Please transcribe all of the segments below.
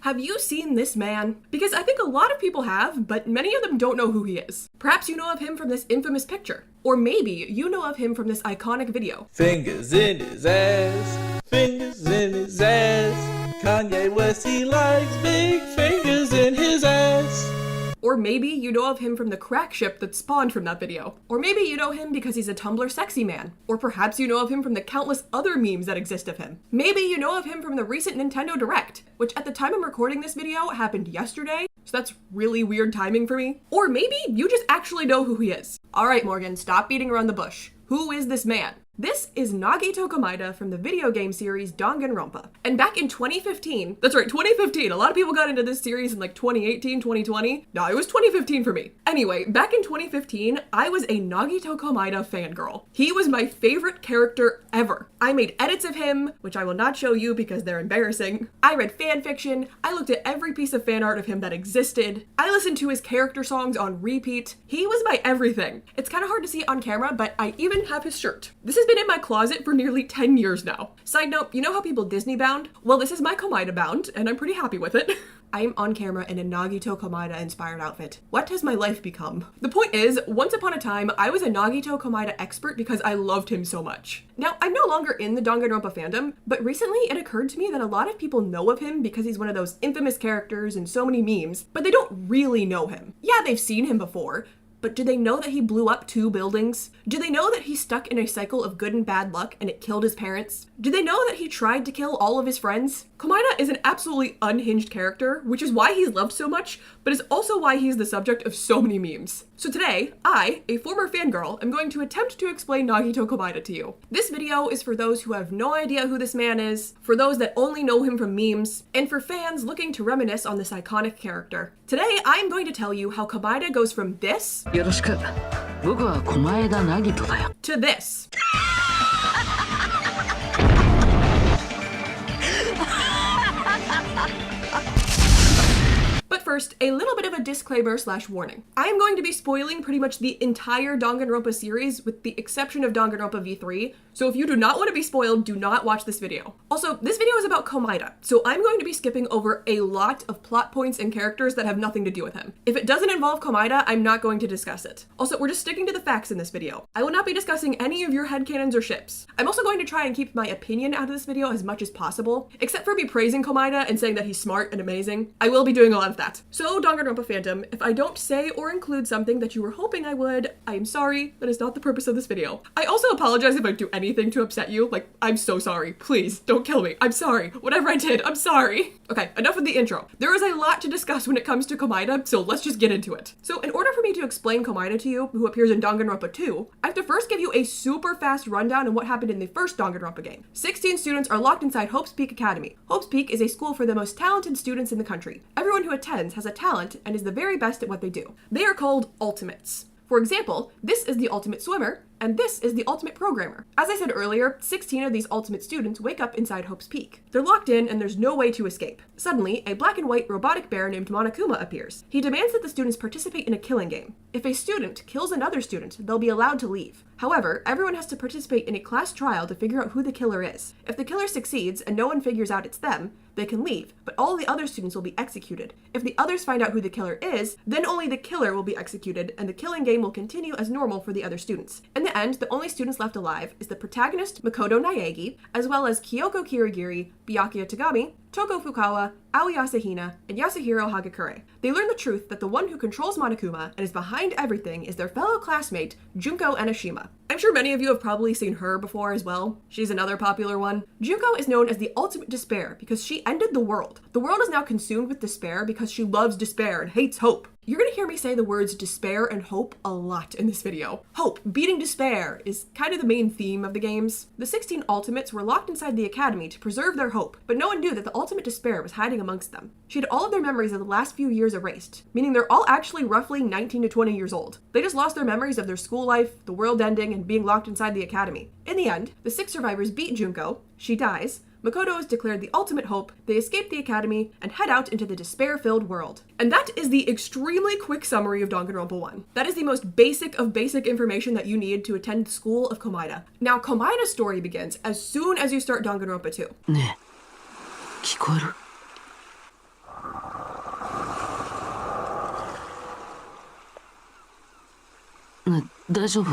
Have you seen this man? Because I think a lot of people have, but many of them don't know who he is. Perhaps you know of him from this infamous picture. Or maybe you know of him from this iconic video. Fingers in his ass, fingers in his ass. Kanye West, he likes big fingers in his ass. Or maybe you know of him from the crack ship that spawned from that video. Or maybe you know him because he's a Tumblr sexy man. Or perhaps you know of him from the countless other memes that exist of him. Maybe you know of him from the recent Nintendo Direct, which at the time I'm recording this video happened yesterday, so that's really weird timing for me. Or maybe you just actually know who he is. Alright Morgan, stop beating around the bush. Who is this man? This is Nagito Komaeda from the video game series Danganronpa. And back in 2015, that's right, 2015, a lot of people got into this series in like 2018, 2020. No, it was 2015 for me. Anyway, back in 2015, I was a Nagito Komaeda fangirl. He was my favorite character ever. I made edits of him, which I will not show you because they're embarrassing. I read fanfiction, I looked at every piece of fan art of him that existed. I listened to his character songs on repeat. He was my everything. It's kind of hard to see on camera, but I even have his shirt. This has been in my closet for nearly 10 years now. Side note, you know how people Disney bound? Well, this is my Komaeda bound, and I'm pretty happy with it. I am on camera in a Nagito Komaeda inspired outfit. What has my life become? The point is, once upon a time, I was a Nagito Komaeda expert because I loved him so much. Now, I'm no longer in the Danganronpa fandom, but recently it occurred to me that a lot of people know of him because he's one of those infamous characters in so many memes, but they don't really know him. Yeah, they've seen him before, but do they know that he blew up 2 buildings? Do they know that he's stuck in a cycle of good and bad luck and it killed his parents? Do they know that he tried to kill all of his friends? Komaeda is an absolutely unhinged character, which is why he's loved so much, but is also why he's the subject of so many memes. So today, I, a former fangirl, am going to attempt to explain Nagito Komaeda to you. This video is for those who have no idea who this man is, for those that only know him from memes, and for fans looking to reminisce on this iconic character. Today, I'm going to tell you how Komaeda goes from this よろしく。僕は狛枝凪人だよ。 to this. But first, a little bit of a disclaimer / warning. I am going to be spoiling pretty much the entire Danganronpa series with the exception of Danganronpa V3, so if you do not want to be spoiled, do not watch this video. Also, this video is about Komaeda, so I'm going to be skipping over a lot of plot points and characters that have nothing to do with him. If it doesn't involve Komaeda, I'm not going to discuss it. Also, we're just sticking to the facts in this video. I will not be discussing any of your headcanons or ships. I'm also going to try and keep my opinion out of this video as much as possible, except for me praising Komaeda and saying that he's smart and amazing. I will be doing a lot of that. So, Danganronpa fandom, if I don't say or include something that you were hoping I would, I am sorry. That is not the purpose of this video. I also apologize if I do anything to upset you. Like, I'm so sorry. Please, don't kill me. I'm sorry. Whatever I did, I'm sorry. Okay, enough of the intro. There is a lot to discuss when it comes to Komaeda, so let's just get into it. So, in order for me to explain Komaeda to you, who appears in Danganronpa 2, I have to first give you a super fast rundown on what happened in the first Danganronpa game. 16 students are locked inside Hope's Peak Academy. Hope's Peak is a school for the most talented students in the country. Everyone who attends has a talent and is the very best at what they do. They are called ultimates. For example, this is the ultimate swimmer, and this is the ultimate programmer. As I said earlier, 16 of these ultimate students wake up inside Hope's Peak. They're locked in and there's no way to escape. Suddenly, a black and white robotic bear named Monokuma appears. He demands that the students participate in a killing game. If a student kills another student, they'll be allowed to leave. However, everyone has to participate in a class trial to figure out who the killer is. If the killer succeeds and no one figures out it's them, they can leave, but all the other students will be executed. If the others find out who the killer is, then only the killer will be executed and the killing game will continue as normal for the other students. In the end, the only students left alive is the protagonist Makoto Naegi, as well as Kyoko Kirigiri, Byakuya Tagami, Toko Fukawa, Aoi Asahina, and Yasuhiro Hagakure. They learn the truth that the one who controls Monokuma and is behind everything is their fellow classmate, Junko Enoshima. I'm sure many of you have probably seen her before as well. She's another popular one. Junko is known as the ultimate despair because she ended the world. The world is now consumed with despair because she loves despair and hates hope. You're gonna hear me say the words despair and hope a lot in this video. Hope, beating despair, is kind of the main theme of the games. The 16 ultimates were locked inside the academy to preserve their hope, but no one knew that the ultimate despair was hiding amongst them. She had all of their memories of the last few years erased, meaning they're all actually roughly 19 to 20 years old. They just lost their memories of their school life, the world ending, and being locked inside the academy. In the end, the 6 survivors beat Junko, she dies, Makoto is declared the ultimate hope, they escape the academy, and head out into the despair-filled world. And that is the extremely quick summary of Danganronpa 1. That is the most basic of basic information that you need to attend the school of Komaeda. Now, Komaeda's story begins as soon as you start Danganronpa 2. ねえ、聞こえる？大丈夫。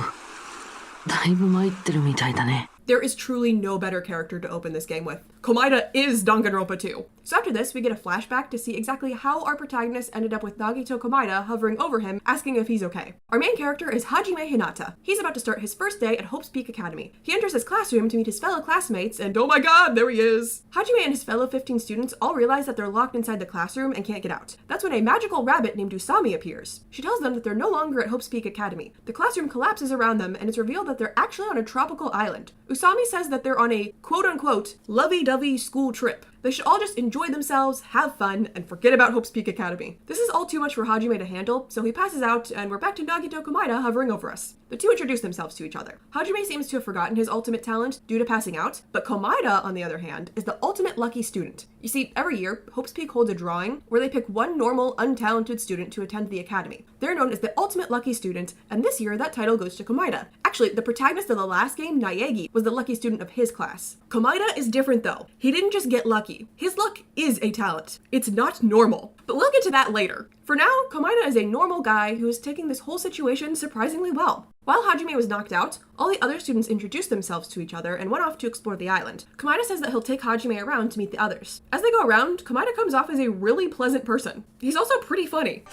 だいぶ参ってるみたいだね。 There is truly no better character to open this game with. Komaeda is Danganronpa 2. So after this, we get a flashback to see exactly how our protagonist ended up with Nagito Komaeda hovering over him, asking if he's okay. Our main character is Hajime Hinata. He's about to start his first day at Hope's Peak Academy. He enters his classroom to meet his fellow classmates, and oh my god, there he is! Hajime and his fellow 15 students all realize that they're locked inside the classroom and can't get out. That's when a magical rabbit named Usami appears. She tells them that they're no longer at Hope's Peak Academy. The classroom collapses around them, and it's revealed that they're actually on a tropical island. Usami says that they're on a quote-unquote lovey-dovey school trip. They should all just enjoy themselves, have fun, and forget about Hope's Peak Academy. This is all too much for Hajime to handle, so he passes out, and we're back to Nagito Komaeda hovering over us. The two introduce themselves to each other. Hajime seems to have forgotten his ultimate talent due to passing out, but Komaeda, on the other hand, is the ultimate lucky student. You see, every year, Hope's Peak holds a drawing where they pick one normal, untalented student to attend the academy. They're known as the ultimate lucky student, and this year that title goes to Komaeda. Actually, the protagonist of the last game, Naegi, was the lucky student of his class. Komaeda is different though. He didn't just get lucky. His luck is a talent. It's not normal. But we'll get to that later. For now, Komaeda is a normal guy who is taking this whole situation surprisingly well. While Hajime was knocked out, all the other students introduced themselves to each other and went off to explore the island. Komaeda says that he'll take Hajime around to meet the others. As they go around, Komaeda comes off as a really pleasant person. He's also pretty funny.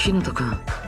ひなたくん。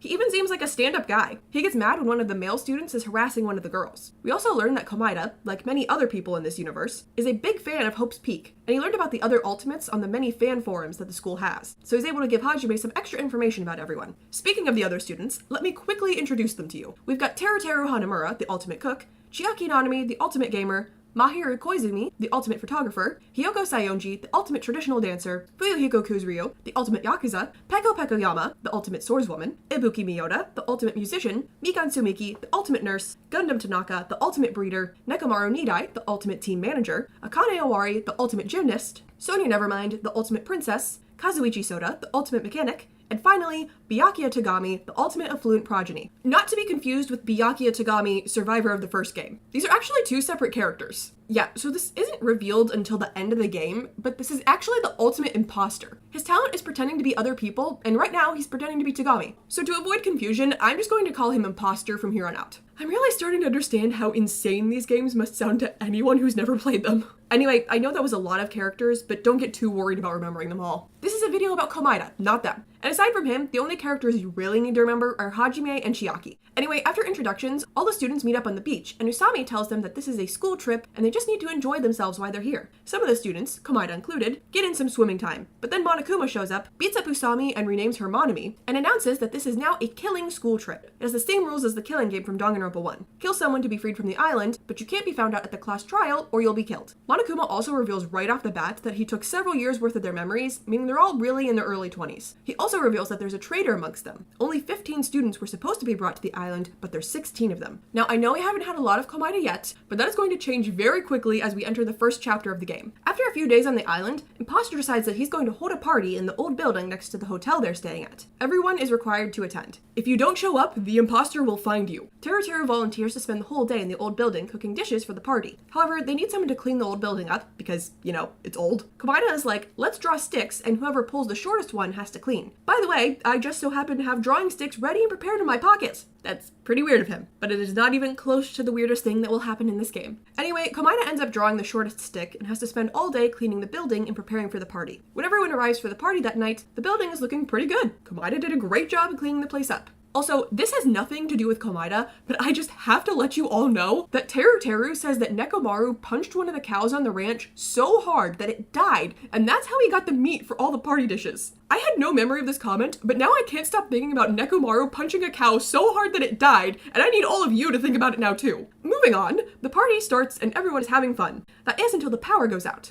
He even seems like a stand-up guy. He gets mad when one of the male students is harassing one of the girls. We also learn that Komaeda, like many other people in this universe, is a big fan of Hope's Peak, and he learned about the other ultimates on the many fan forums that the school has, so he's able to give Hajime some extra information about everyone. Speaking of the other students, let me quickly introduce them to you. We've got Teruteru Hanamura, the ultimate cook, Chiaki Nanami, the ultimate gamer, Mahiru Koizumi, the ultimate photographer, Hiyoko Sayonji, the ultimate traditional dancer, Fuyuhiko Kuzuryo, the ultimate yakuza, Peko Pekoyama, the ultimate swordswoman, Ibuki Miyoda, the ultimate musician, Mikan Sumiki, the ultimate nurse, Gundam Tanaka, the ultimate breeder, Nekomaru Nidai, the ultimate team manager, Akane Owari, the ultimate gymnast, Sonia Nevermind, the ultimate princess, Kazuichi Soda, the ultimate mechanic, and finally, Byakuya Tagami, the ultimate affluent progeny. Not to be confused with Byakuya Tagami, survivor of the first game. These are actually two separate characters. Yeah, so this isn't revealed until the end of the game, but this is actually the ultimate imposter. His talent is pretending to be other people, and right now he's pretending to be Tagami. So to avoid confusion, I'm just going to call him imposter from here on out. I'm really starting to understand how insane these games must sound to anyone who's never played them. Anyway, I know that was a lot of characters, but don't get too worried about remembering them all. This is a video about Komaeda, not them. And aside from him, the only characters you really need to remember are Hajime and Chiaki. Anyway, after introductions, all the students meet up on the beach, and Usami tells them that this is a school trip and they just need to enjoy themselves while they're here. Some of the students, Komaeda included, get in some swimming time, but then Monokuma shows up, beats up Usami and renames her Monami, and announces that this is now a killing school trip. It has the same rules as the killing game from Danganronpa 1. Kill someone to be freed from the island, but you can't be found out at the class trial or you'll be killed. Monokuma also reveals right off the bat that he took several years worth of their memories, meaning they're all really in their early 20s. He also reveals that there's a traitor amongst them. Only 15 students were supposed to be brought to the island, but there's 16 of them. Now, I know we haven't had a lot of Komaeda yet, but that is going to change very quickly as we enter the first chapter of the game. After a few days on the island, Imposter decides that he's going to hold a party in the old building next to the hotel they're staying at. Everyone is required to attend. If you don't show up, the imposter will find you. Teruteru volunteers to spend the whole day in the old building cooking dishes for the party. However, they need someone to clean the old building up because, you know, it's old. Komaeda is like, let's draw sticks and whoever pulls the shortest one has to clean. By the way, I just so happen to have drawing sticks ready and prepared in my pockets. That's pretty weird of him, but it is not even close to the weirdest thing that will happen in this game. Anyway, Komaeda ends up drawing the shortest stick and has to spend all day cleaning the building and preparing for the party. When everyone arrives for the party that night, the building is looking pretty good. Komaeda did a great job of cleaning the place up. Also, this has nothing to do with Komaeda, but I just have to let you all know that Teruteru says that Nekomaru punched one of the cows on the ranch so hard that it died, and that's how he got the meat for all the party dishes. I had no memory of this comment, but now I can't stop thinking about Nekomaru punching a cow so hard that it died, and I need all of you to think about it now too. Moving on, the party starts and everyone is having fun. That is until the power goes out.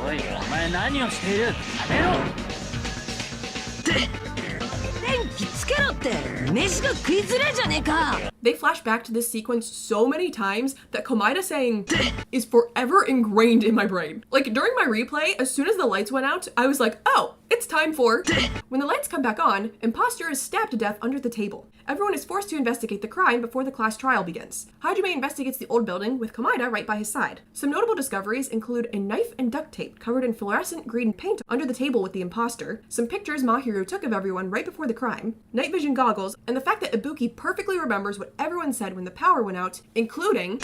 おいお前何をしているやめろって They flash back to this sequence so many times that Komaeda saying is forever ingrained in my brain. Like during my replay, as soon as the lights went out, I was like, oh, it's time for... When the lights come back on, Imposter is stabbed to death under the table. Everyone is forced to investigate the crime before the class trial begins. Hajime investigates the old building with Komaeda right by his side. Some notable discoveries include a knife and duct tape covered in fluorescent green paint under the table with the imposter, some pictures Mahiru took of everyone right before the crime, night vision goggles, and the fact that Ibuki perfectly remembers what everyone said when the power went out, including...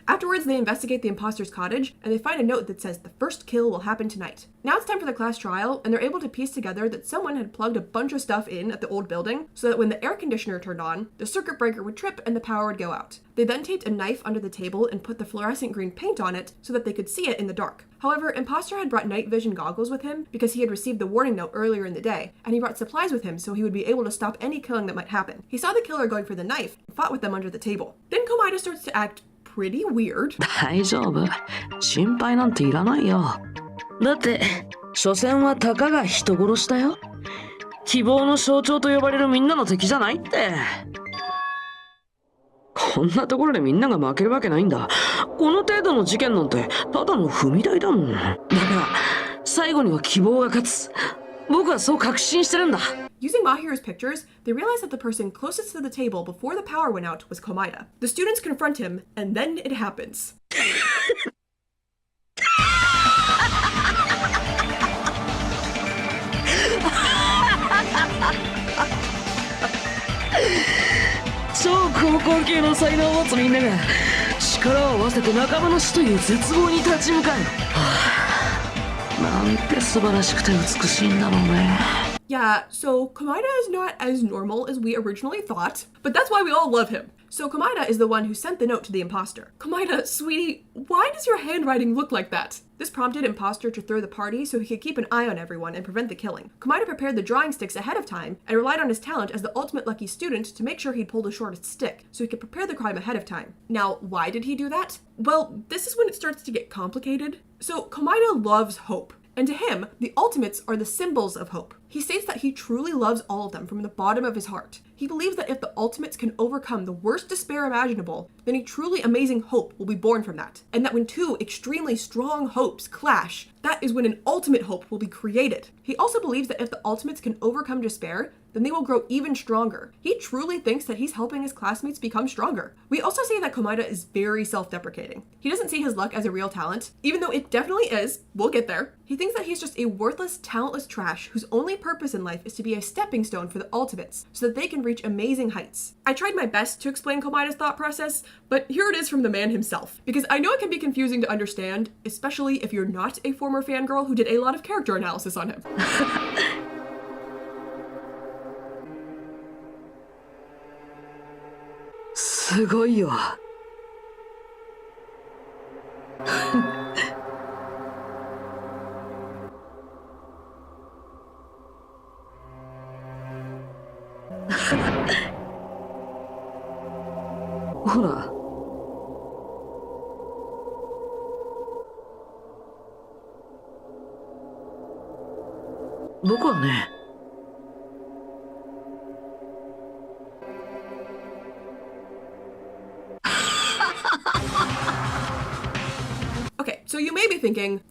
Afterwards, they investigate the imposter's cottage, and they find a note that says the first kill will happen tonight. Now it's time for the class trial, and they're able to piece together that someone had plugged a bunch of stuff in at the old building so that when the air conditioner turned on, the circuit breaker would trip and the power would go out. They then taped a knife under the table and put the fluorescent green paint on it so that they could see it in the dark. However, Imposter had brought night vision goggles with him because he had received the warning note earlier in the day, and he brought supplies with him so he would be able to stop any killing that might happen. He saw the killer going for the knife and fought with them under the table. Then Komaeda starts to act pretty weird. 大丈夫。心配なんていらないよ。だって、所詮はたかが人殺しだよ。希望の象徴と呼ばれるみんなの敵じゃないって。こんなところでみんなが負けるわけないんだ。この程度の事件なんてただの踏み台だもん。だから最後には希望が勝つ。僕はそう確信してるんだ。Using Mahiru's pictures, they realize that the person closest to the table before the power went out was Komaeda. The students confront him, and then it happens. 超高校級の才能を持つみんなが力を合わせて仲間の死という絶望に立ち向かう。なんて素晴らしくて美しいんだろうね。Yeah, so Komaeda is not as normal as we originally thought, but that's why we all love him. So Komaeda is the one who sent the note to the imposter. Komaeda, sweetie, why does your handwriting look like that? This prompted Imposter to throw the party so he could keep an eye on everyone and prevent the killing. Komaeda prepared the drawing sticks ahead of time and relied on his talent as the ultimate lucky student to make sure he'd pull the shortest stick so he could prepare the crime ahead of time. Now, why did he do that? Well, this is when it starts to get complicated. So Komaeda loves hope. And to him, the ultimates are the symbols of hope. He states that he truly loves all of them from the bottom of his heart. He believes that if the ultimates can overcome the worst despair imaginable, then a truly amazing hope will be born from that. And that when two extremely strong hopes clash, that is when an ultimate hope will be created. He also believes that if the ultimates can overcome despair, then they will grow even stronger. He truly thinks that he's helping his classmates become stronger. We also see that Komaeda is very self-deprecating. He doesn't see his luck as a real talent, even though it definitely is. We'll get there. He thinks that he's just a worthless, talentless trash whose only purpose in life is to be a stepping stone for the ultimates, so that they can reach amazing heights. I tried my best to explain Komaeda's thought process, but here it is from the man himself, because I know it can be confusing to understand, especially if you're not a former fangirl who did a lot of character analysis on him. すごいよ。ほら。僕はね。Okay, so you may be thinking,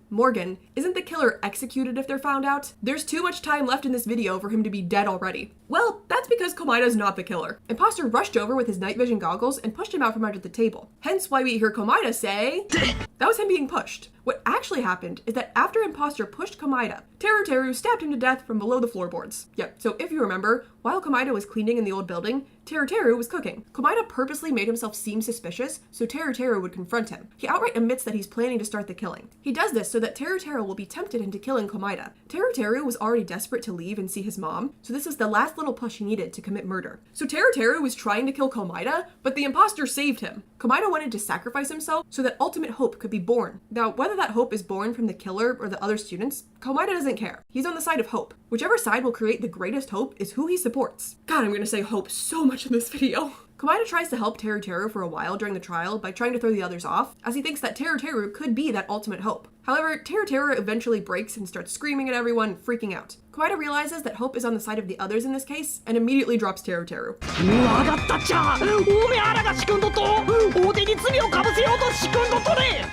Morgan, isn't the killer executed if they're found out? There's too much time left in this video for him to be dead already. Well, that's because Komaeda's not the killer. Imposter rushed over with his night vision goggles and pushed him out from under the table. Hence why we hear Komaeda say, that was him being pushed. What actually happened is that after Imposter pushed Komaeda, Teru stabbed him to death from below the floorboards. Yep, so if you remember, while Komaeda was cleaning in the old building, Teru was cooking. Komaeda purposely made himself seem suspicious so Teru would confront him. He outright admits that he's planning to start the killing. He does this so that Teru will be tempted into killing Komaeda. Teru was already desperate to leave and see his mom, so this is the last little push he needed to commit murder. So Teru was trying to kill Komaeda, but the imposter saved him. Komaeda wanted to sacrifice himself so that ultimate hope could be born. Now, whether that hope is born from the killer or the other students, Komaeda doesn't care. He's on the side of hope. Whichever side will create the greatest hope is who he supports. God, I'm gonna say hope so much in this video. Komaeda tries to help Teru for a while during the trial by trying to throw the others off, as he thinks that Teru could be that ultimate hope. However, Teru eventually breaks and starts screaming at everyone, freaking out. Komaeda realizes that hope is on the side of the others in this case, and immediately drops Teru. わかったっちゃおめあらが仕組んどと大手に罪をかぶせようと仕組んどとね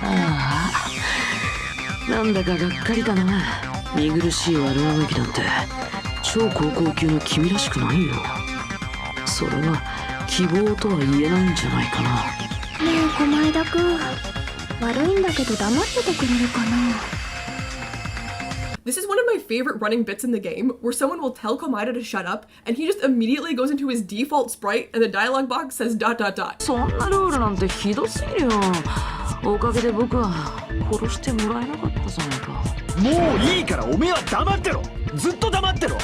ああなんだかがっかりだな見苦しい悪あがきなんて超高校級の君らしくないよそれは希望とは言えないんじゃないかなねえ駒枝くん悪いんだけど黙っててくれるかな This is one of my favorite running bits in the game, where someone will tell Komaeda to shut up, and he just immediately goes into his default sprite, and the dialogue box says ... そんなルールなんてひどすぎるよおかげで僕は殺してもらえなかったじゃないかもういいからおめえは黙ってろずっと黙ってろ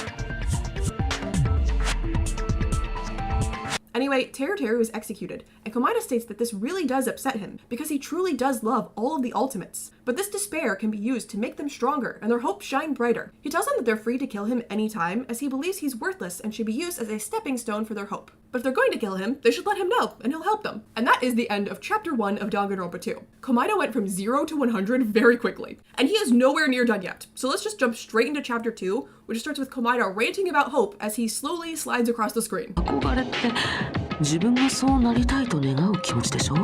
Anyway, Teru is executed, and Komaeda states that this really does upset him, because he truly does love all of the ultimates. But this despair can be used to make them stronger, and their hope shine brighter. He tells them that they're free to kill him anytime, as he believes he's worthless and should be used as a stepping stone for their hope. But if they're going to kill him, they should let him know, and he'll help them. And that is the end of Chapter 1 of Danganronpa 2. Komaeda went from 0 to 100 very quickly, and he is nowhere near done yet. So let's just jump straight into Chapter 2, which starts with Komaeda ranting about hope as he slowly slides across the screen. 憧れって自分がそうなりたいと願う気持ちでしょ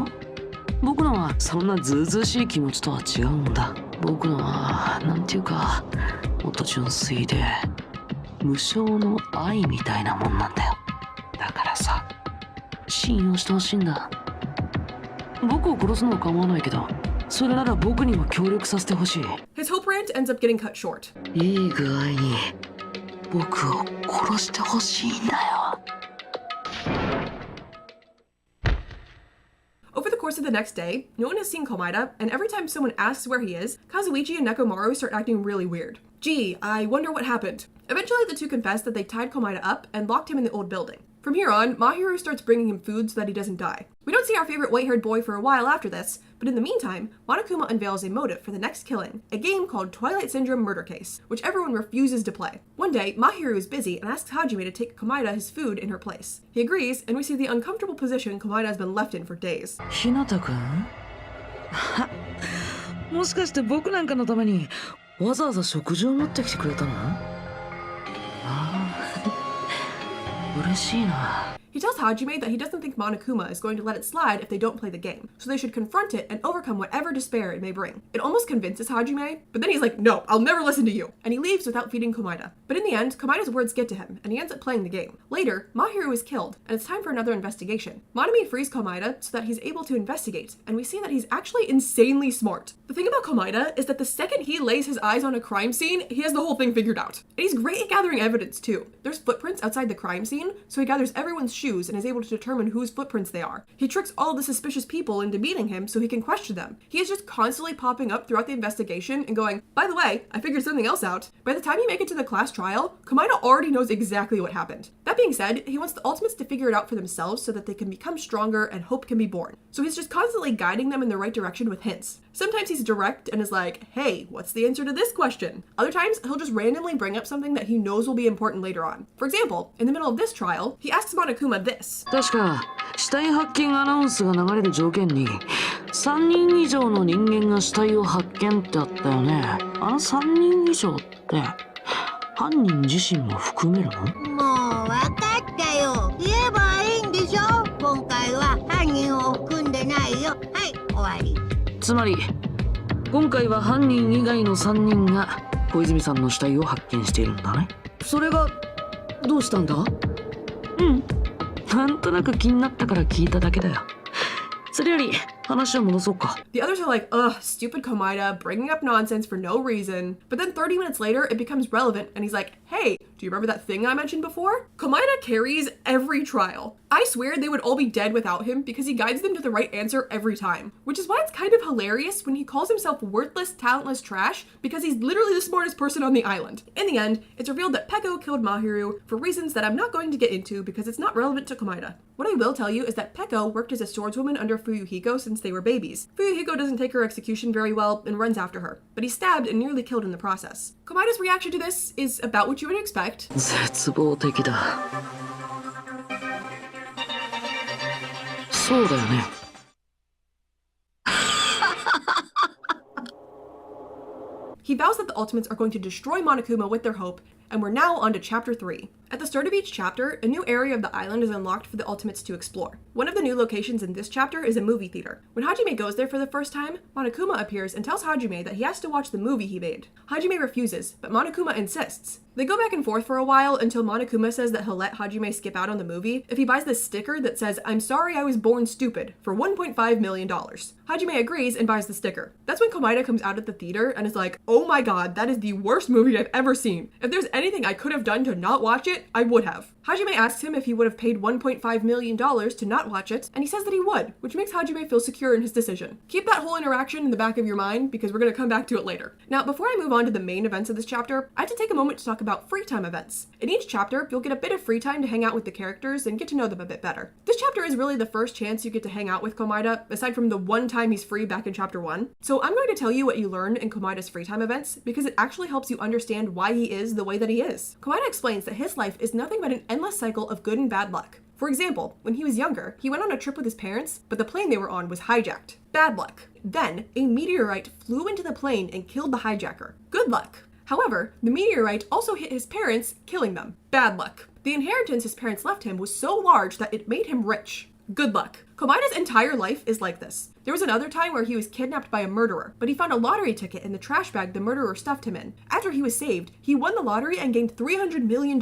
僕のはそんなずうずうしい気持ちとは違うんだ僕のはなんていうかもっと純粋で無償の愛みたいなもんなんだよだからさ信用してほしいんだ僕を殺すのは構わないけどそれなら僕にも協力させてほしい His hope rant ends up getting cut short. いい具合に僕を殺してほしいんだよ Over the course of the next day, no one has seen Komaeda, and every time someone asks where he is, Kazuichi and Nekomaru start acting really weird. Gee, I wonder what happened. Eventually, the two confess that they tied Komaeda up and locked him in the old building. From here on, Mahiru starts bringing him food so that he doesn't die. We don't see our favorite white-haired boy for a while after this, but in the meantime, Monokuma unveils a motive for the next killing, a game called Twilight Syndrome Murder Case, which everyone refuses to play. One day, Mahiru is busy and asks Hajime to take Komaeda his food in her place. He agrees, and we see the uncomfortable position Komaeda has been left in for days. ひなたくんもしかして僕なんかのためにわざわざ食事を持ってきてくれたのああ嬉しいな He tells Hajime that he doesn't think Monokuma is going to let it slide if they don't play the game, so they should confront it and overcome whatever despair it may bring. It almost convinces Hajime, but then he's like, no, I'll never listen to you, and he leaves without feeding Komaeda. But in the end, Komaeda's words get to him, and he ends up playing the game. Later, Mahiru is killed, and it's time for another investigation. Monami frees Komaeda so that he's able to investigate, and we see that he's actually insanely smart. The thing about Komaeda is that the second he lays his eyes on a crime scene, he has the whole thing figured out. And he's great at gathering evidence too. There's footprints outside the crime scene, so he gathers everyone's shoes and is able to determine whose footprints they are. He tricks all of the suspicious people into meeting him so he can question them. He is just constantly popping up throughout the investigation and going, by the way, I figured something else out. By the time you make it to the class trial, Komaeda already knows exactly what happened. That being said, he wants the Ultimates to figure it out for themselves so that they can become stronger and hope can be born. So he's just constantly guiding them in the right direction with hints. Sometimes he's direct and is like, hey, what's the answer to this question? Other times, he'll just randomly bring up something that he knows will be important later on. For example, in the middle of this trial, he asks Monokuma this. 確か死体発見アナウンスが流れる条件に3人以上の人間が死体を発見ってあったよねあの3人以上って犯人自身も含めるのもう分かったよ言えばいいんでしょ今回は犯人を含んでないよはい終わりつまり今回は犯人以外の3人が小泉さんの死体を発見しているんだねそれがどうしたんだうんなんとなく気になったから聞いただけだよ。それより話を戻そうか。The others are like, ugh, stupid Komaeda, bringing up nonsense for no reason. But then 30 minutes later, it becomes relevant, and he's like, hey, do you remember that thing I mentioned before? Komaeda carries every trial. I swear they would all be dead without him because he guides them to the right answer every time. Which is why it's kind of hilarious when he calls himself worthless, talentless trash because he's literally the smartest person on the island. In the end, it's revealed that Peko killed Mahiru for reasons that I'm not going to get into because it's not relevant to Komaeda. What I will tell you is that Peko worked as a swordswoman under Fuyuhiko since they were babies. Fuyuhiko doesn't take her execution very well and runs after her, but he's stabbed and nearly killed in the process. Komaeda's reaction to this is about what you would expect. 絶望的だそうだよね。He vows that the Ultimates are going to destroy Monokuma with their hope, and we're now on to Chapter 3. At the start of each chapter, a new area of the island is unlocked for the Ultimates to explore. One of the new locations in this chapter is a movie theater. When Hajime goes there for the first time, Monokuma appears and tells Hajime that he has to watch the movie he made. Hajime refuses, but Monokuma insists. They go back and forth for a while until Monokuma says that he'll let Hajime skip out on the movie if he buys this sticker that says, "I'm sorry I was born stupid," for $1.5 million. Hajime agrees and buys the sticker. That's when Komaeda comes out at the theater and is like, "Oh my god, that is the worst movie I've ever seen. If there's anything I could have done to not watch it, I would have." Hajime asks him if he would have paid $1.5 million to not watch it, and he says that he would, which makes Hajime feel secure in his decision. Keep that whole interaction in the back of your mind because we're going to come back to it later. Now, before I move on to the main events of this chapter, I have to take a moment to talk about free time events. In each chapter, you'll get a bit of free time to hang out with the characters and get to know them a bit better. This chapter is really the first chance you get to hang out with Komaeda, aside from the one time he's free back in chapter 1. So I'm going to tell you what you learn in Komaeda's free time events because it actually helps you understand why he is the way that he is. Komaeda explains that his life is nothing but an endless cycle of good and bad luck. For example, when he was younger, he went on a trip with his parents, but the plane they were on was hijacked. Bad luck. Then, a meteorite flew into the plane and killed the hijacker. Good luck. However, the meteorite also hit his parents, killing them. Bad luck. The inheritance his parents left him was so large that it made him rich. Good luck. Komaeda's entire life is like this. There was another time where he was kidnapped by a murderer, but he found a lottery ticket in the trash bag the murderer stuffed him in. After he was saved, he won the lottery and gained $300 million.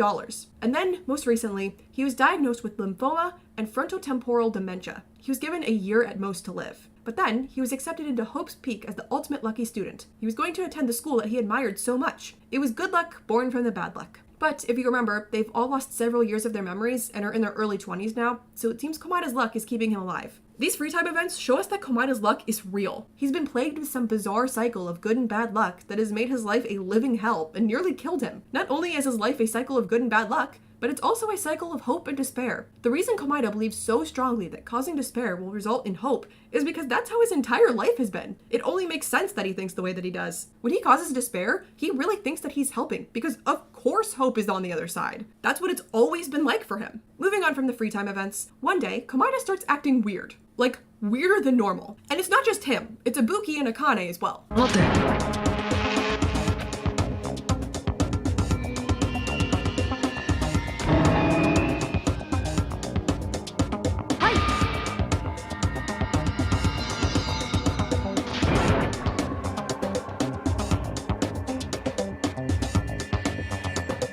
And then, most recently, he was diagnosed with lymphoma and frontotemporal dementia. He was given a year at most to live. But then, he was accepted into Hope's Peak as the ultimate lucky student. He was going to attend the school that he admired so much. It was good luck born from the bad luck. But if you remember, they've all lost several years of their memories and are in their early 20s now, so it seems Komaeda's luck is keeping him alive. These free time events show us that Komaeda's luck is real. He's been plagued with some bizarre cycle of good and bad luck that has made his life a living hell and nearly killed him. Not only is his life a cycle of good and bad luck, but it's also a cycle of hope and despair. The reason Komaeda believes so strongly that causing despair will result in hope is because that's how his entire life has been. It only makes sense that he thinks the way that he does. When he causes despair, he really thinks that he's helping, because of course hope is on the other side. That's what it's always been like for him. Moving on from the free time events, one day, Komaeda starts acting weird. Like, weirder than normal. And it's not just him, it's Ibuki and Akane as well. 待って。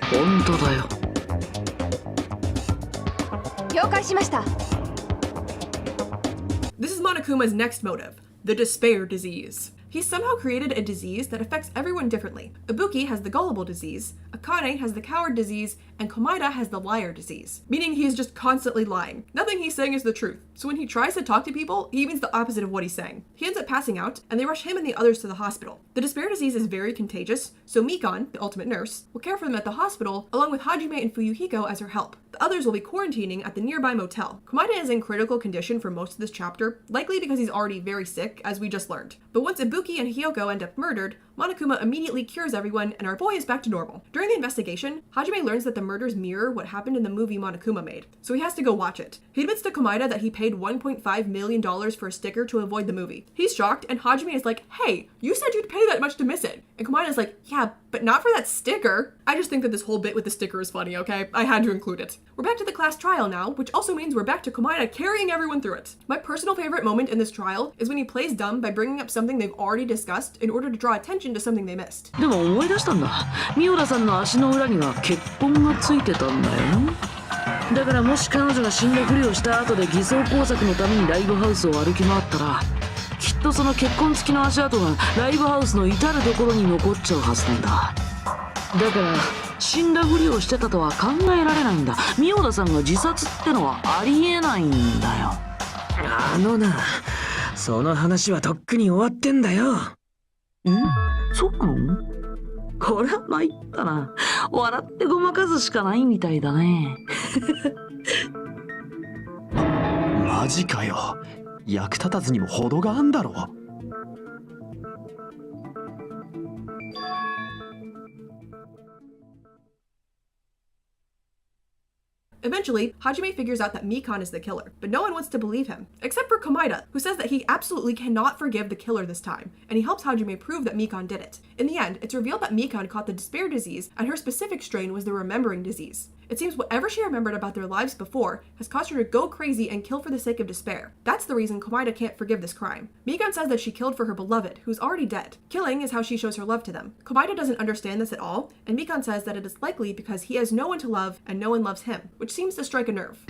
本当だよ。了解しました。 This is Monokuma's next motive, the despair disease. He's somehow created a disease that affects everyone differently. Ibuki has the gullible disease, Akane has the coward disease, and Komaeda has the liar disease, meaning he is just constantly lying. Nothing he's saying is the truth, so when he tries to talk to people, he means the opposite of what he's saying. He ends up passing out, and they rush him and the others to the hospital. The despair disease is very contagious, so Mikan, the ultimate nurse, will care for them at the hospital, along with Hajime and Fuyuhiko as her help. The others will be quarantining at the nearby motel. Komaeda is in critical condition for most of this chapter, likely because he's already very sick, as we just learned. But once Ibuki and Hyoko end up murdered, Monokuma immediately cures everyone and our boy is back to normal. During the investigation, Hajime learns that the murders mirror what happened in the movie Monokuma made, so he has to go watch it. He admits to Komaeda that he paid $1.5 million for a sticker to avoid the movie. He's shocked, and Hajime is like, "Hey, you said you'd pay that much to miss it." And Komaeda's like, "Yeah, but not for that sticker." I just think that this whole bit with the sticker is funny, okay? I had to include it. We're back to the class trial now, which also means we're back to Komaeda carrying everyone through it. My personal favorite moment in this trial is when he plays dumb by bringing up something they've already discussed in order to draw attention to something they missed. でも思い出したんだ。ミオラさんの足の裏には血痕がついてたんだよ。だからもし彼女が死んだふりをした後で偽装工作のためにライブハウスを歩き回ったら、きっとその血痕付きの足跡がライブハウスの至る所に残っちゃうはずなんだ。だから死んだふりをしてたとは考えられないんだ。ミオラさんが自殺ってのはありえないんだよ。な、その話はとっくに終わってんだよ。そうなの？これは参ったな。笑ってごまかすしかないみたいだね。マジかよ。役立たずにも程があんだろ。Eventually, Hajime figures out that Mikan is the killer, but no one wants to believe him, except for Komaeda, who says that he absolutely cannot forgive the killer this time, and he helps Hajime prove that Mikan did it. In the end, it's revealed that Mikan caught the despair disease, and her specific strain was the remembering disease. It seems whatever she remembered about their lives before has caused her to go crazy and kill for the sake of despair. That's the reason Komaeda can't forgive this crime. Mikan says that she killed for her beloved, who's already dead. Killing is how she shows her love to them. Komaeda doesn't understand this at all, and Mikan says that it is likely because he has no one to love and no one loves him, which seems to strike a nerve.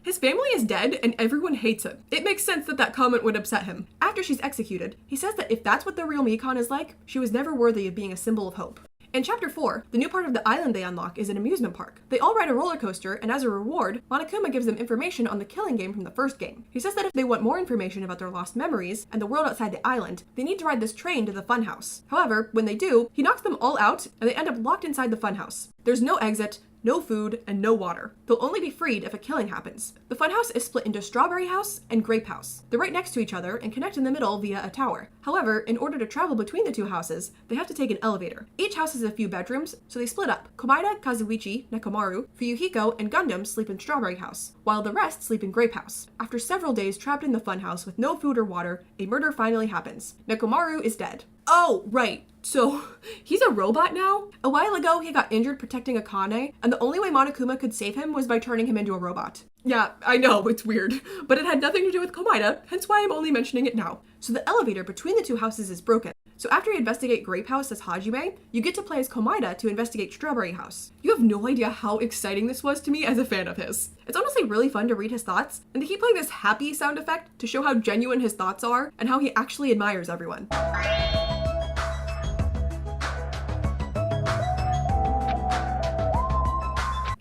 His family is dead and everyone hates him. It makes sense that that comment would upset him. After she's executed, he says that if that's what the real Mikan is like, she was never worthy of being a symbol of hope. In Chapter 4, the new part of the island they unlock is an amusement park. They all ride a roller coaster, and as a reward, Monokuma gives them information on the killing game from the first game. He says that if they want more information about their lost memories and the world outside the island, they need to ride this train to the funhouse. However, when they do, he knocks them all out, and they end up locked inside the funhouse. There's no exit, no food, and no water. They'll only be freed if a killing happens. The funhouse is split into Strawberry House and Grape House. They're right next to each other and connect in the middle via a tower. However, in order to travel between the two houses, they have to take an elevator. Each house has a few bedrooms, so they split up. Komaeda, Kazuichi, Nekomaru, Fuyuhiko, and Gundam sleep in Strawberry House, while the rest sleep in Grape House. After several days trapped in the funhouse with no food or water, a murder finally happens. Nekomaru is dead. Oh, right. So, he's a robot now? A while ago, he got injured protecting Akane, and the only way Monokuma could save him was by turning him into a robot. Yeah, I know, it's weird, but it had nothing to do with Komaeda, hence why I'm only mentioning it now. So the elevator between the two houses is broken. So after you investigate Grape House as Hajime, you get to play as Komaeda to investigate Strawberry House. You have no idea how exciting this was to me as a fan of his. It's honestly really fun to read his thoughts, and to keep playing this happy sound effect to show how genuine his thoughts are and how he actually admires everyone.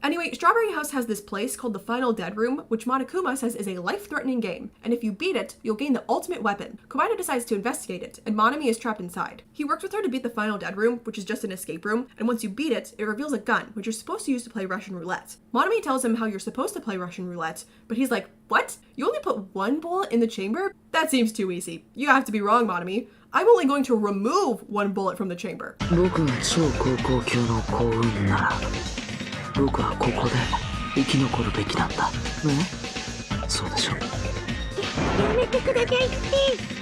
Anyway, Strawberry House has this place called the Final Dead Room, which Monokuma says is a life-threatening game, and if you beat it, you'll gain the ultimate weapon. Komaeda decides to investigate it, and Monami is trapped inside. He works with her to beat the Final Dead Room, which is just an escape room, and once you beat it, it reveals a gun, which you're supposed to use to play Russian roulette. Monami tells him how you're supposed to play Russian roulette, but he's like, what? You only put one bullet in the chamber? That seems too easy. You have to be wrong, Monami. I'm only going to remove one bullet from the chamber. 僕が超高校級の幸運なら僕はここで生き残るべきなんだねそうでしょやめてくださいって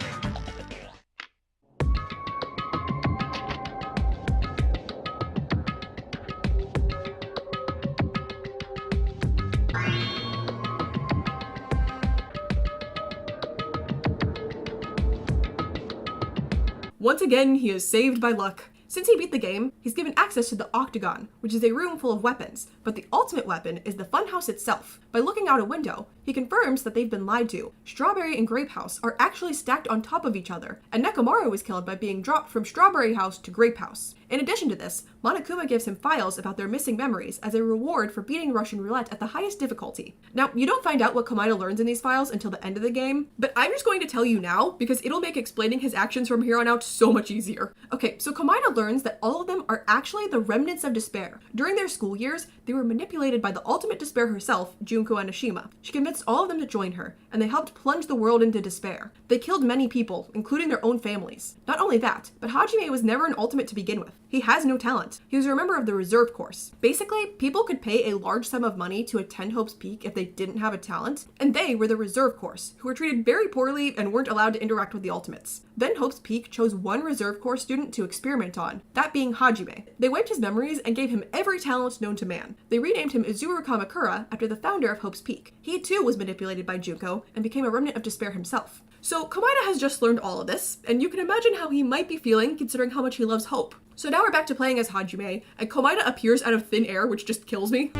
Once again, he is saved by luck. Since he beat the game, he's given access to the Octagon, which is a room full of weapons, but the ultimate weapon is the funhouse itself. By looking out a window, he confirms that they've been lied to. Strawberry and Grape House are actually stacked on top of each other, and Nekomaru was killed by being dropped from Strawberry House to Grape House. In addition to this, Monokuma gives him files about their missing memories as a reward for beating Russian roulette at the highest difficulty. Now, you don't find out what Komaeda learns in these files until the end of the game, but I'm just going to tell you now because it'll make explaining his actions from here on out so much easier. Okay, so Komaeda learns that all of them are actually the remnants of despair. During their school years, they were manipulated by the ultimate despair herself, Junko Enoshima. She convinced all of them to join her, and they helped plunge the world into despair. They killed many people, including their own families. Not only that, but Hajime was never an ultimate to begin with. He has no talent. He was a member of the reserve course. Basically, people could pay a large sum of money to attend Hope's Peak if they didn't have a talent, and they were the reserve course, who were treated very poorly and weren't allowed to interact with the ultimates. Then Hope's Peak chose one reserve course student to experiment on, that being Hajime. They wiped his memories and gave him every talent known to man. They renamed him Izuru Kamakura after the founder of Hope's Peak. He too was manipulated by Junko and became a remnant of despair himself. So Komaeda has just learned all of this, and you can imagine how he might be feeling considering how much he loves Hope. So now we're back to playing as Hajime, and Komaeda appears out of thin air, which just kills me.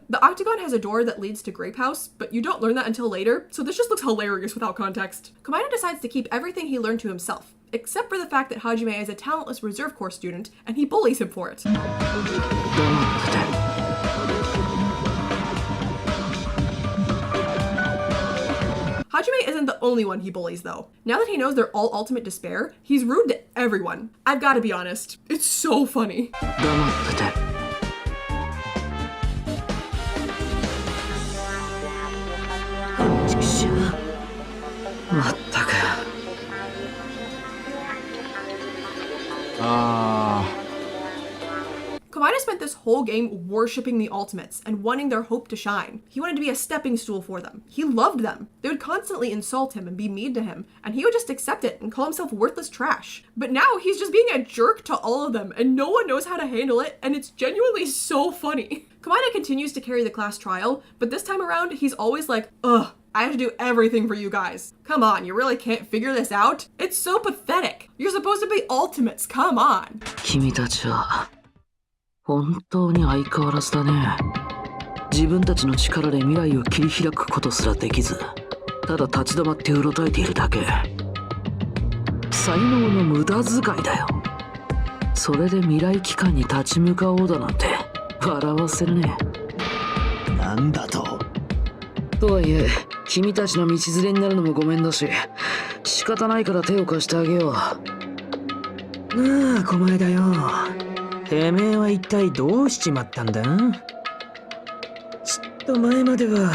The Octagon has a door that leads to Grape House, but you don't learn that until later, so this just looks hilarious without context. Komaeda decides to keep everything he learned to himself, except for the fact that Hajime is a talentless reserve corps student, and he bullies him for it. Hajime is isn't the only one he bullies, though. Now that he knows they're all ultimate despair, he's rude to everyone. I've gotta be honest, it's so funny. 黙ってて。畜生。まったく。Komaeda spent this whole game worshipping the Ultimates and wanting their hope to shine. He wanted to be a stepping stool for them. He loved them. They would constantly insult him and be mean to him, and he would just accept it and call himself worthless trash. But now he's just being a jerk to all of them, and no one knows how to handle it, and it's genuinely so funny. Komaeda continues to carry the class trial, but this time around, he's always like, ugh, I have to do everything for you guys. Come on, you really can't figure this out? It's so pathetic. You're supposed to be ultimates, come on. 君たちは本当に相変わらずだね。自分たちの力で未来を切り開くことすらできず、ただ立ち止まってうろたえているだけ。才能の無駄遣いだよ。それで未来機関に立ち向かおうだなんて笑わせるね。なんだと。とはいえ、君たちの道連れになるのもごめんだし、仕方ないから手を貸してあげよう。なあ、狛江だよ。てめえは一体どうしちまったんだ？ちょっと前までは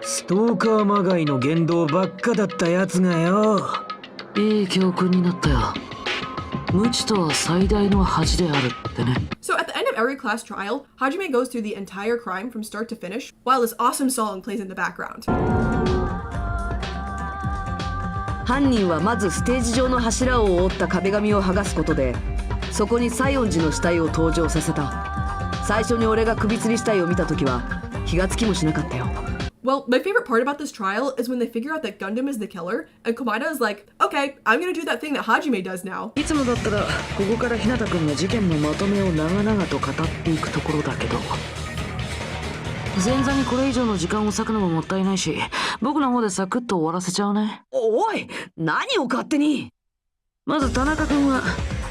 ストーカーまがいの言動ばっかだったやつがよ。いい教訓になったよ。無知とは最大の恥であるってね。So at the end of every class trial, Hajime goes through the entire crime from start to finish, while this awesome song plays in the background. 犯人はまずステージ上の柱を覆った壁紙を剥がすことで、そこに西園寺の死体を登場させた。最初に俺が首吊り死体を見た時は気がつきもしなかったよ。Well, my favorite part about this trial is when they figure out that Gundam is the killer, and Komaeda is like, okay, I'm gonna do that thing that Hajime does now. いつもだったらここから日向くんが事件のまとめを長々と語っていくところだけど、前座にこれ以上の時間を割くのももったいないし、僕の方でサクッと終わらせちゃうね。おい、何を勝手に。まず田中君は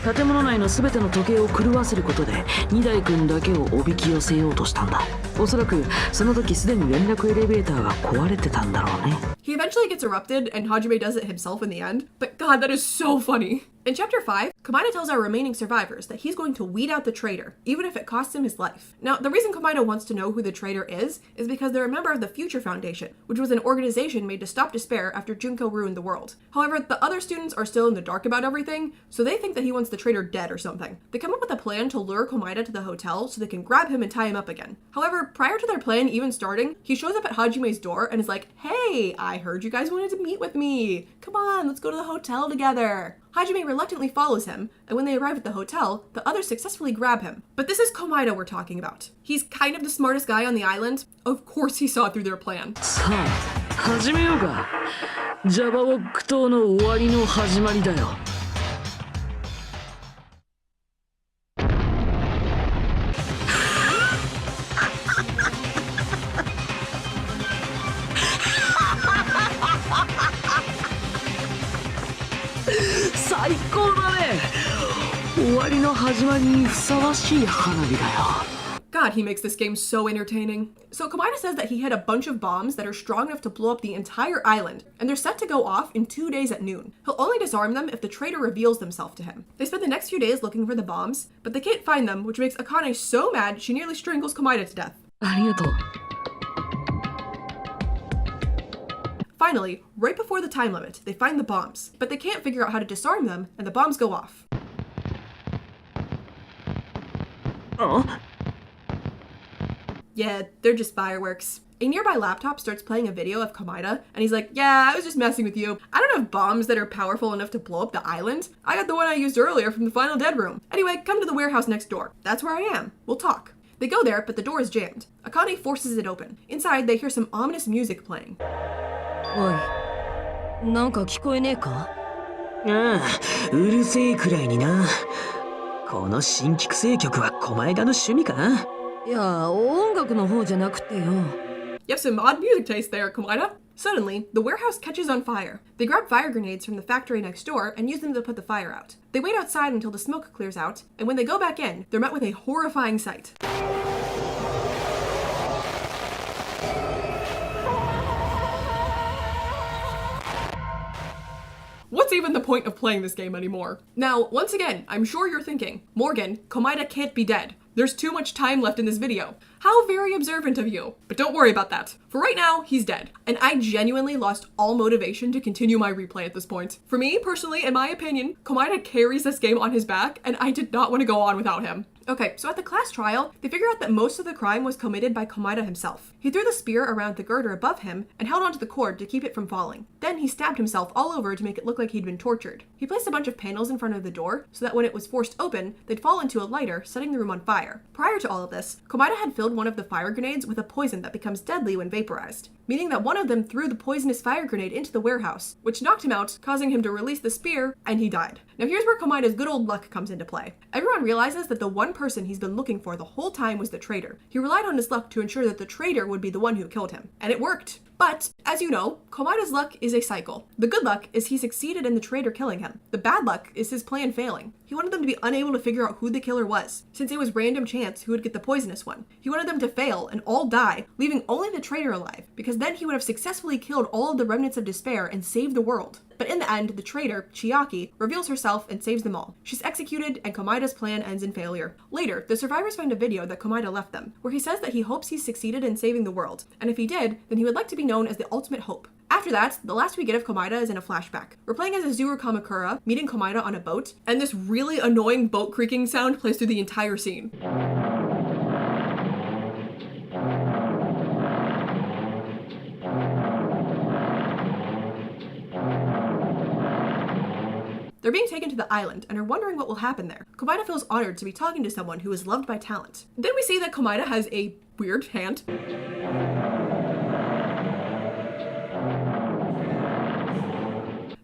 建物内の全ての時計を狂わせることで二代君だけをおびき寄せようとしたんだ。おそらくその時すでに連絡エレベーターが壊れてたんだろうね。He eventually gets erupted, and Hajime does it himself in the end. But god, that is so funny. In Chapter 5, Komaeda tells our remaining survivors that he's going to weed out the traitor, even if it costs him his life. Now, the reason Komaeda wants to know who the traitor is because they're a member of the Future Foundation, which was an organization made to stop despair after Junko ruined the world. However, the other students are still in the dark about everything, so they think that he wants the traitor dead or something. They come up with a plan to lure Komaeda to the hotel so they can grab him and tie him up again. However, prior to their plan even starting, he shows up at Hajime's door and is like, hey, I heard you guys wanted to meet with me. Come on, let's go to the hotel together. Hajime reluctantly follows him, and when they arrive at the hotel, the others successfully grab him. But this is Komaeda we're talking about. He's kind of the smartest guy on the island. Of course he saw through their plan. さあ、始めようか。ジャバオック島の終わりの始まりだよ。最高だね。終わりの始まりにふさわしい花火だよ。God, he makes this game so entertaining. So Komaeda says that he hid a bunch of bombs that are strong enough to blow up the entire island, and they're set to go off in 2 days at noon. He'll only disarm them if the traitor reveals themselves to him. They spend the next few days looking for the bombs, but they can't find them, which makes Akane so mad she nearly strangles Komaeda to death. ありがとう。Finally, right before the time limit, they find the bombs, but they can't figure out how to disarm them, and the bombs go off. Yeah, they're just fireworks. A nearby laptop starts playing a video of Komaeda, and he's like, yeah, I was just messing with you. I don't have bombs that are powerful enough to blow up the island. I got the one I used earlier from the final dead room. Anyway, come to the warehouse next door. That's where I am. We'll talk. They go there, but the door is jammed. Akane forces it open. Inside, they hear some ominous music playing. おい、なんか聞こえねえか？ああ、うるせえくらいにな。この新規生曲は狛江田の趣味か？いや、音楽の方じゃなくてよ。You have some odd music taste there, Komaeda. Suddenly, the warehouse catches on fire. They grab fire grenades from the factory next door and use them to put the fire out. They wait outside until the smoke clears out, and when they go back in, they're met with a horrifying sight. even the point of playing this game anymore. Now, once again, I'm sure you're thinking, Morgan, Komaeda can't be dead. There's too much time left in this video. How very observant of you. But don't worry about that. For right now, he's dead. And I genuinely lost all motivation to continue my replay at this point. For me, personally, in my opinion, Komaeda carries this game on his back, and I did not want to go on without him. Okay, so at the class trial, they figure out that most of the crime was committed by Komaeda himself. He threw the spear around the girder above him and held onto the cord to keep it from falling. Then he stabbed himself all over to make it look like he'd been tortured. He placed a bunch of panels in front of the door so that when it was forced open, they'd fall into a lighter, setting the room on fire. Prior to all of this, Komaeda had filled one of the fire grenades with a poison that becomes deadly when vaporized, meaning that one of them threw the poisonous fire grenade into the warehouse, which knocked him out, causing him to release the spear, and he died. Now here's where Komaeda's good old luck comes into play. Everyone realizes that the one person he's been looking for the whole time was the traitor. He relied on his luck to ensure that the traitor would be the one who killed him. And it worked. But, as you know, Komaeda's luck is a cycle. The good luck is he succeeded in the traitor killing him. The bad luck is his plan failing. He wanted them to be unable to figure out who the killer was, since it was random chance who would get the poisonous one. He wanted them to fail and all die, leaving only the traitor alive, because then he would have successfully killed all of the remnants of despair and saved the world. But in the end, the traitor, Chiaki, reveals herself and saves them all. She's executed, and Komaeda's plan ends in failure. Later, the survivors find a video that Komaeda left them, where he says that he hopes he's succeeded in saving the world, and if he did, then he would like to be known as the ultimate hope. After that, the last we get of Komaeda is in a flashback. We're playing as Azuru Kamakura, meeting Komaeda on a boat, and this really annoying boat creaking sound plays through the entire scene. They're being taken to the island and are wondering what will happen there. Komaeda feels honored to be talking to someone who is loved by talent. Then we see that Komaeda has a weird hand.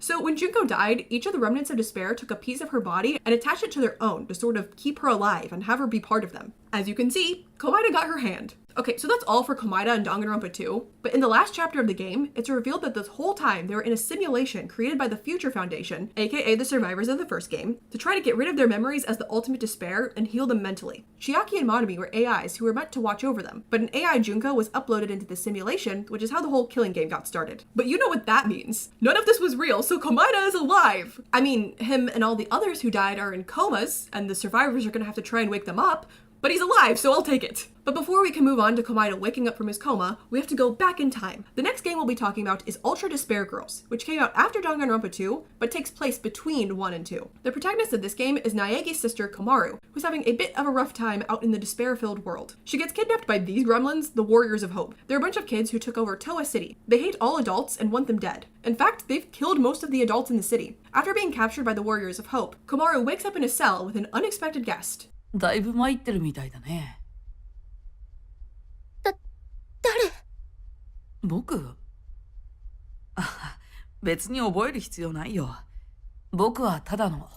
So when Junko died, each of the remnants of despair took a piece of her body and attached it to their own to sort of keep her alive and have her be part of them. As you can see, Komaeda got her hand. Okay, so that's all for Komaeda and Danganronpa 2, but in the last chapter of the game, it's revealed that this whole time they were in a simulation created by the Future Foundation, aka the survivors of the first game, to try to get rid of their memories as the ultimate despair and heal them mentally. Chiaki and Monami were AIs who were meant to watch over them, but an AI Junko was uploaded into the simulation, which is how the whole killing game got started. But you know what that means. None of this was real, so Komaeda is alive! I mean, him and all the others who died are in comas, and the survivors are gonna have to try and wake them up, but he's alive, so I'll take it. But before we can move on to Komaeda waking up from his coma, we have to go back in time. The next game we'll be talking about is Ultra Despair Girls, which came out after Danganronpa 2, but takes place between 1 and 2. The protagonist of this game is Naegi's sister Komaru, who's having a bit of a rough time out in the despair-filled world. She gets kidnapped by these gremlins, the Warriors of Hope. They're a bunch of kids who took over Toa City. They hate all adults and want them dead. In fact, they've killed most of the adults in the city. After being captured by the Warriors of Hope, Komaru wakes up in a cell with an unexpected guest. だいぶ参ってるみたいだね。誰？僕？あ、別に覚える必要ないよ。僕はただの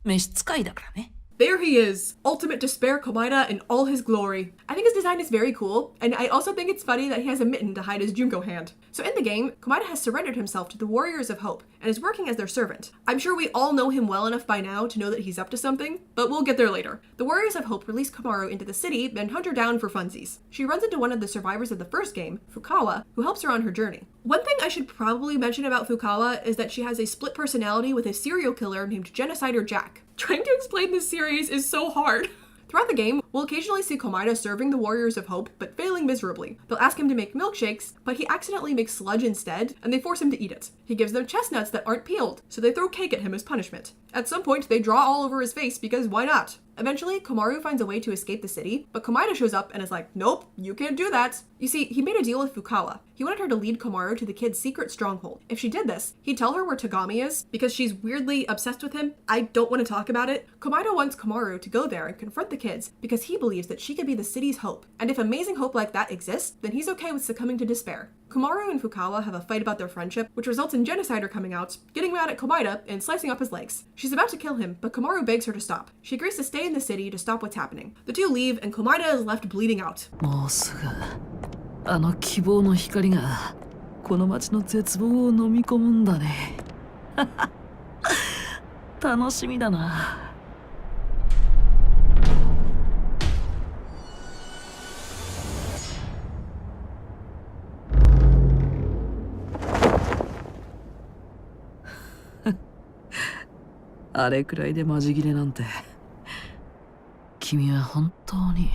召使いだからね。There he is, ultimate despair Komaeda in all his glory. I think his design is very cool, and I also think it's funny that he has a mitten to hide his Junko hand. So in the game, Komaeda has surrendered himself to the Warriors of Hope and is working as their servant. I'm sure we all know him well enough by now to know that he's up to something, but we'll get there later. The Warriors of Hope release Komaru into the city and hunt her down for funsies. She runs into one of the survivors of the first game, Fukawa, who helps her on her journey. One thing I should probably mention about Fukawa is that she has a split personality with a serial killer named Genocider Jack. Trying to explain this series is so hard. Throughout the game, we'll occasionally see Komaeda serving the Warriors of Hope, but failing miserably. They'll ask him to make milkshakes, but he accidentally makes sludge instead, and they force him to eat it. He gives them chestnuts that aren't peeled, so they throw cake at him as punishment. At some point, they draw all over his face because why not? Eventually, Komaru finds a way to escape the city, but Komaeda shows up and is like, nope, you can't do that. You see, he made a deal with Fukawa. He wanted her to lead Komaru to the kid's secret stronghold. If she did this, he'd tell her where Tagami is, because she's weirdly obsessed with him. I don't want to talk about it. Komaeda wants Komaru to go there and confront the kids, because he believes that she could be the city's hope. And if amazing hope like that exists, then he's okay with succumbing to despair. Komaru and Fukawa have a fight about their friendship, which results in Genocider coming out, getting mad at Komaeda, and slicing up his legs. She's about to kill him, but Komaru begs her to stop. She agrees to stay in the city to stop what's happening. The two leave, and Komaeda is left bleeding out. もうすぐあの希望の光がこの街の絶望を飲み込むんだね。楽しみだな。あれくらいでマジ切れなんて。君は本当に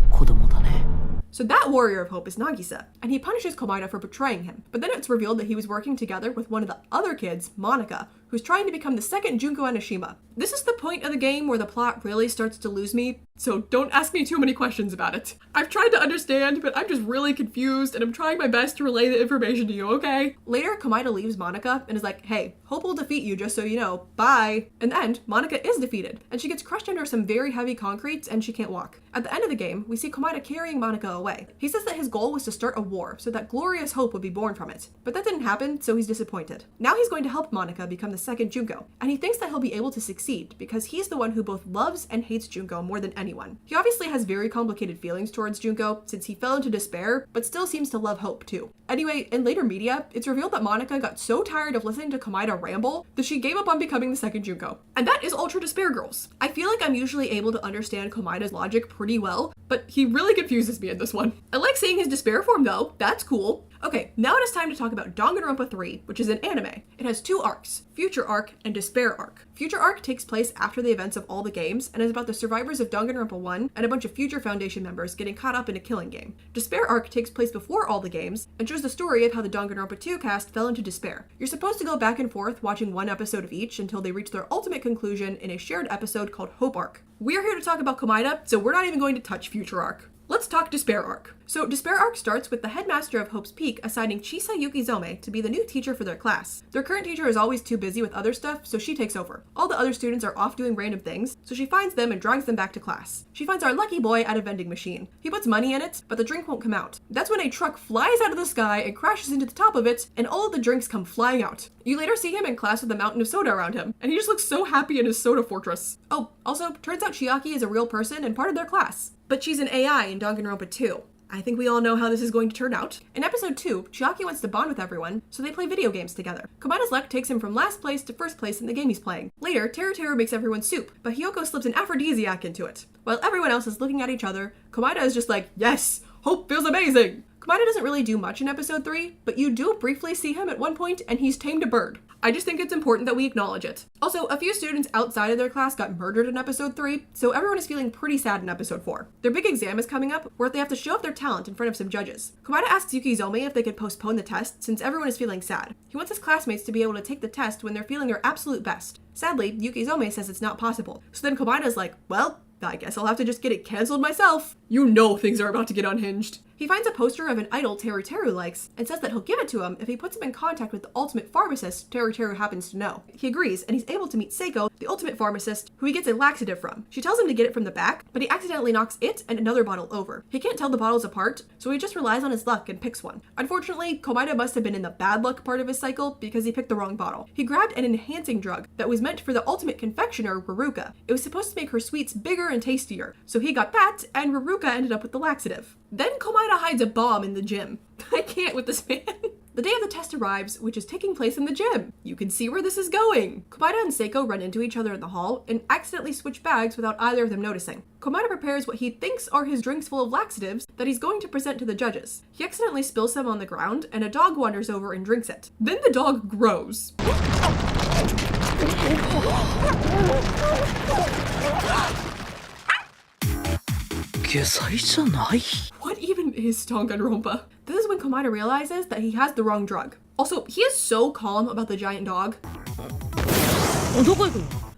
子供だね。 So that warrior of hope is Nagisa, and he punishes Komaeda for betraying him. But then it's revealed that he was working together with one of the other kids, Monica, who's trying to become the second Junko Enoshima. This is the point of the game where the plot really starts to lose me, so don't ask me too many questions about it. I've tried to understand, but I'm just really confused, and I'm trying my best to relay the information to you, okay? Later, Komaeda leaves Monica and is like, hey, Hope will defeat you just so you know, bye. In the end, Monica is defeated, and she gets crushed under some very heavy concrete and she can't walk. At the end of the game, we see Komaeda carrying Monica away. He says that his goal was to start a war so that glorious hope would be born from it. But that didn't happen, so he's disappointed. Now he's going to help Monica become the second Junko, and he thinks that he'll be able to succeed because he's the one who both loves and hates Junko more than anyone. He obviously has very complicated feelings towards Junko since he fell into despair, but still seems to love Hope too. Anyway, in later media, it's revealed that Monica got so tired of listening to Komaeda ramble that she gave up on becoming the second Junko. And that is Ultra Despair Girls. I feel like I'm usually able to understand Komaeda's logic pretty well, but he really confuses me in this one. I like seeing his despair form though, that's cool. Okay, now it is time to talk about Danganronpa 3, which is an anime. It has two arcs, Future Arc and Despair Arc. Future Arc takes place after the events of all the games and is about the survivors of Danganronpa 1 and a bunch of Future Foundation members getting caught up in a killing game. Despair Arc takes place before all the games and shows the story of how the Danganronpa 2 cast fell into despair. You're supposed to go back and forth watching one episode of each until they reach their ultimate conclusion in a shared episode called Hope Arc. We're here to talk about Komaeda, so we're not even going to touch Future Arc. Let's talk Despair Arc. So Despair Arc starts with the headmaster of Hope's Peak assigning Chisa Yukizome to be the new teacher for their class. Their current teacher is always too busy with other stuff, so she takes over. All the other students are off doing random things, so she finds them and drags them back to class. She finds our lucky boy at a vending machine. He puts money in it, but the drink won't come out. That's when a truck flies out of the sky and crashes into the top of it, and all of the drinks come flying out. You later see him in class with a mountain of soda around him, and he just looks so happy in his soda fortress. Oh, also, turns out Chiaki is a real person and part of their class. But she's an AI in Danganronpa 2. I think we all know how this is going to turn out. In episode 2, Chiaki wants to bond with everyone, so they play video games together. Komaeda's luck takes him from last place to first place in the game he's playing. Later, Teru makes everyone soup, but Hiyoko slips an aphrodisiac into it. While everyone else is looking at each other, Komaeda is just like, yes, Hope feels amazing! Komaeda doesn't really do much in episode 3, but you do briefly see him at one point and he's tamed a bird. I just think it's important that we acknowledge it. Also, a few students outside of their class got murdered in episode 3, so everyone is feeling pretty sad in episode 4. Their big exam is coming up, where they have to show off their talent in front of some judges. Komaeda asks Yukizome if they could postpone the test since everyone is feeling sad. He wants his classmates to be able to take the test when they're feeling their absolute best. Sadly, Yukizome says it's not possible, so then Komaeda's like, well, I guess I'll have to just get it cancelled myself. You know things are about to get unhinged. He finds a poster of an idol Teru likes and says that he'll give it to him if he puts him in contact with the ultimate pharmacist Teru happens to know. He agrees and he's able to meet Seiko, the ultimate pharmacist, who he gets a laxative from. She tells him to get it from the back, but he accidentally knocks it and another bottle over. He can't tell the bottles apart, so he just relies on his luck and picks one. Unfortunately, Komaeda must have been in the bad luck part of his cycle because he picked the wrong bottle. He grabbed an enhancing drug that was meant for the ultimate confectioner, Ruruka. It was supposed to make her sweets bigger and tastier, so he got that, and Ruruka ended up with the laxative. Then Komaeda hides a bomb in the gym. I can't with this man. The day of the test arrives, which is taking place in the gym. You can see where this is going. Komaeda and Seiko run into each other in the hall and accidentally switch bags without either of them noticing. Komaeda prepares what he thinks are his drinks full of laxatives that he's going to present to the judges. He accidentally spills some on the ground and a dog wanders over and drinks it. Then the dog grows. What even is Danganronpa? This is when Komaeda realizes that he has the wrong drug. Also, he is so calm about the giant dog.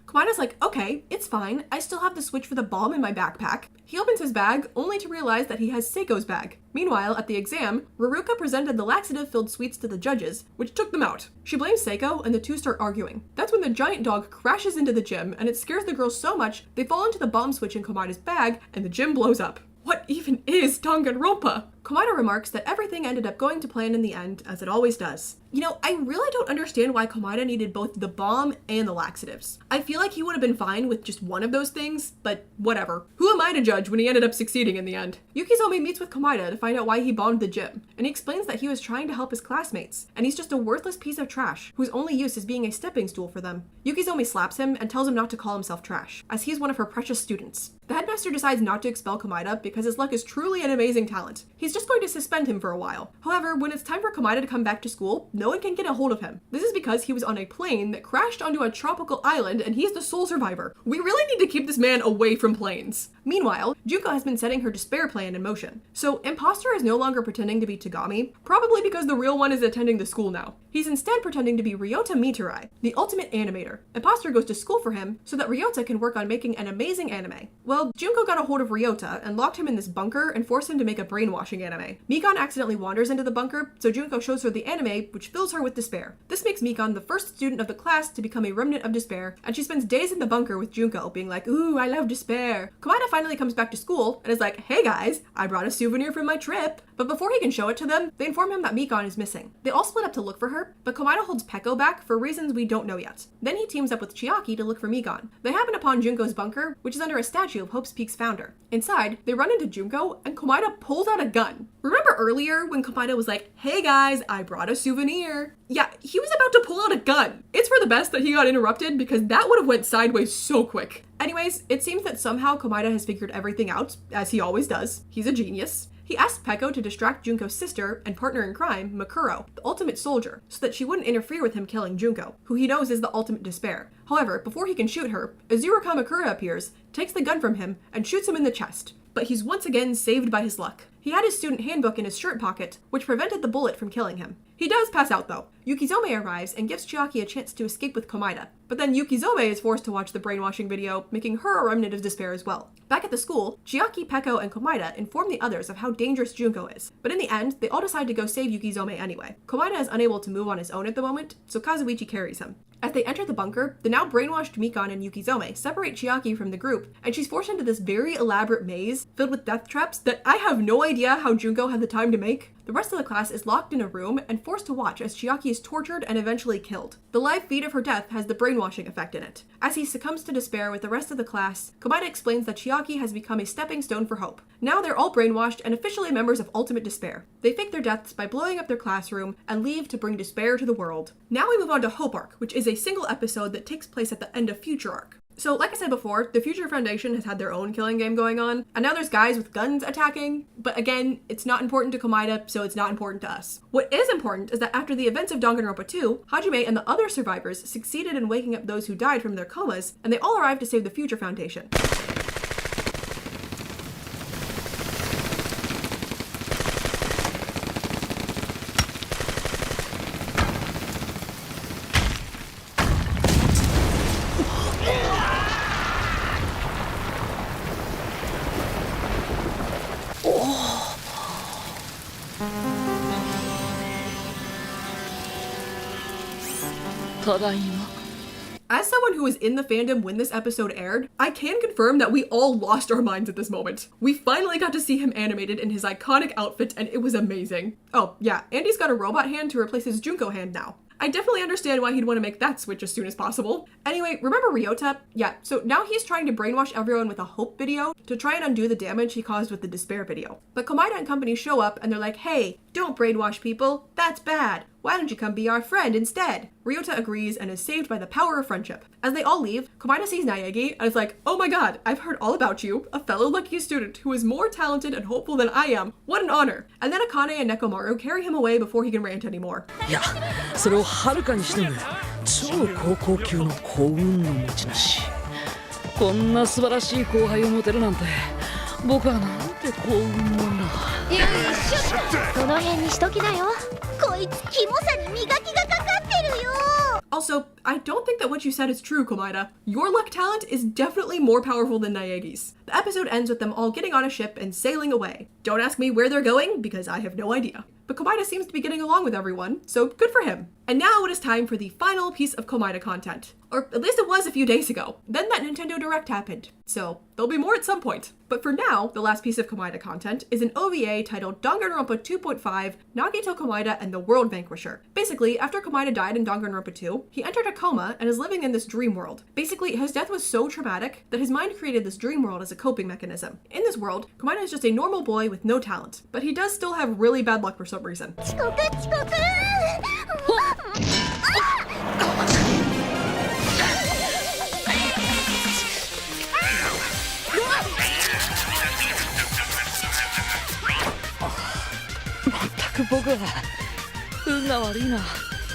Komaeda's like, okay, it's fine. I still have the switch for the bomb in my backpack. He opens his bag, only to realize that he has Seiko's bag. Meanwhile, at the exam, Ruruka presented the laxative-filled sweets to the judges, which took them out. She blames Seiko, and the two start arguing. That's when the giant dog crashes into the gym, and it scares the girls so much, they fall into the bomb switch in Komaeda's bag, and the gym blows up. What even is Danganronpa? Komaeda remarks that everything ended up going to plan in the end, as it always does. You know, I really don't understand why Komaeda needed both the bomb and the laxatives. I feel like he would have been fine with just one of those things, but whatever. Who am I to judge when he ended up succeeding in the end? Yukizome meets with Komaeda to find out why he bombed the gym, and he explains that he was trying to help his classmates, and he's just a worthless piece of trash, whose only use is being a stepping stool for them. Yukizome slaps him and tells him not to call himself trash, as he's one of her precious students. The headmaster decides not to expel Komaeda because his luck is truly an amazing talent. He's just going to suspend him for a while. However, when it's time for Komaeda to come back to school, no one can get a hold of him. This is because he was on a plane that crashed onto a tropical island and he's the sole survivor. We really need to keep this man away from planes. Meanwhile, Junko has been setting her despair plan in motion. So Imposter is no longer pretending to be Tagami, probably because the real one is attending the school now. He's instead pretending to be Ryota Miturai, the ultimate animator. Imposter goes to school for him so that Ryota can work on making an amazing anime. Well, Junko got a hold of Ryota and locked him in this bunker and forced him to make a brainwashing anime. Mikan accidentally wanders into the bunker, so Junko shows her the anime, which fills her with despair. This makes Mikan the first student of the class to become a remnant of despair, and she spends days in the bunker with Junko, being like, ooh, I love despair. Komaeda finally comes back to school and is like, hey guys, I brought a souvenir from my trip. But before he can show it to them, they inform him that Mikan is missing. They all split up to look for her, but Komaeda holds Peko back for reasons we don't know yet. Then he teams up with Chiaki to look for Mikan. They happen upon Junko's bunker, which is under a statue of Hope's Peak's founder. Inside, they run into Junko, and Komaeda pulls out a gun. Remember earlier when Komaeda was like, hey guys, I brought a souvenir? Yeah, he was about to pull out a gun. It's for the best that he got interrupted because that would have went sideways so quick. Anyways, it seems that somehow Komaeda has figured everything out, as he always does. He's a genius. He asked Peko to distract Junko's sister and partner in crime, Makuro, the ultimate soldier, so that she wouldn't interfere with him killing Junko, who he knows is the ultimate despair. However, before he can shoot her, Azuro Kamakura appears, takes the gun from him, and shoots him in the chest. But he's once again saved by his luck. He had his student handbook in his shirt pocket, which prevented the bullet from killing him. He does pass out though. Yukizome arrives and gives Chiaki a chance to escape with Komaeda, but then Yukizome is forced to watch the brainwashing video, making her a remnant of despair as well. Back at the school, Chiaki, Peko, and Komaeda inform the others of how dangerous Junko is, but in the end, they all decide to go save Yukizome anyway. Komaeda is unable to move on his own at the moment, so Kazuichi carries him. As they enter the bunker, the now brainwashed Mikan and Yukizome separate Chiaki from the group, and she's forced into this very elaborate maze filled with death traps that I have no idea how Junko had the time to make. The rest of the class is locked in a room and forced to watch as Chiaki is tortured and eventually killed. The live feed of her death has the brainwashing effect in it. As he succumbs to despair with the rest of the class, Komaeda explains that Chiaki has become a stepping stone for hope. Now they're all brainwashed and officially members of Ultimate Despair. They fake their deaths by blowing up their classroom and leave to bring despair to the world. Now we move on to Hope Arc, which is a single episode that takes place at the end of Future Arc. So, like I said before, the Future Foundation has had their own killing game going on, and now there's guys with guns attacking, but again, it's not important to Komaeda, so it's not important to us. What is important is that after the events of Danganronpa 2, Hajime and the other survivors succeeded in waking up those who died from their comas, and they all arrived to save the Future Foundation. As someone who was in the fandom when this episode aired, I can confirm that we all lost our minds at this moment. We finally got to see him animated in his iconic outfit and it was amazing. Oh yeah, and he's got a robot hand to replace his Junko hand now. I definitely understand why he'd want to make that switch as soon as possible. Anyway, remember Ryota? Yeah, so now he's trying to brainwash everyone with a hope video to try and undo the damage he caused with the despair video. But Komaeda and company show up and they're like, hey, don't brainwash people, that's bad. Why don't you come be our friend instead? Ryota agrees and is saved by the power of friendship. As they all leave, Komaeda sees Naegi and is like, oh my god, I've heard all about you, a fellow lucky student who is more talented and hopeful than I am. What an honor. And then Akane and Nekomaru carry him away before he can rant anymore. いや、それをはるかにしのぐ超高校級の幸運の持ち主。こんな素晴らしい後輩を持てるなんて、僕はなんて幸運なんだ。よいしょ、この辺にしときなよ。こいつキモさに磨きがかかってるよ。 Also, I don't think that what you said is true, Komaeda. Your luck talent is definitely more powerful than Naegi's. The episode ends with them all getting on a ship and sailing away. Don't ask me where they're going, because I have no idea. But Komaeda seems to be getting along with everyone, so good for him. And now it is time for the final piece of Komaeda content. Or at least it was a few days ago. Then that Nintendo Direct happened. So there'll be more at some point. But for now, the last piece of Komaeda content is an OVA titled Danganronpa 2.5, Nagito Komaeda and the World Vanquisher. Basically, after Komaeda died in Danganronpa 2, he entered a coma and is living in this dream world. Basically, his death was so traumatic that his mind created this dream world as a coping mechanism. In this world, Komaeda is just a normal boy with no talent, but he does still have really bad luck for some reason. 遅刻遅刻。く僕は運が悪いな。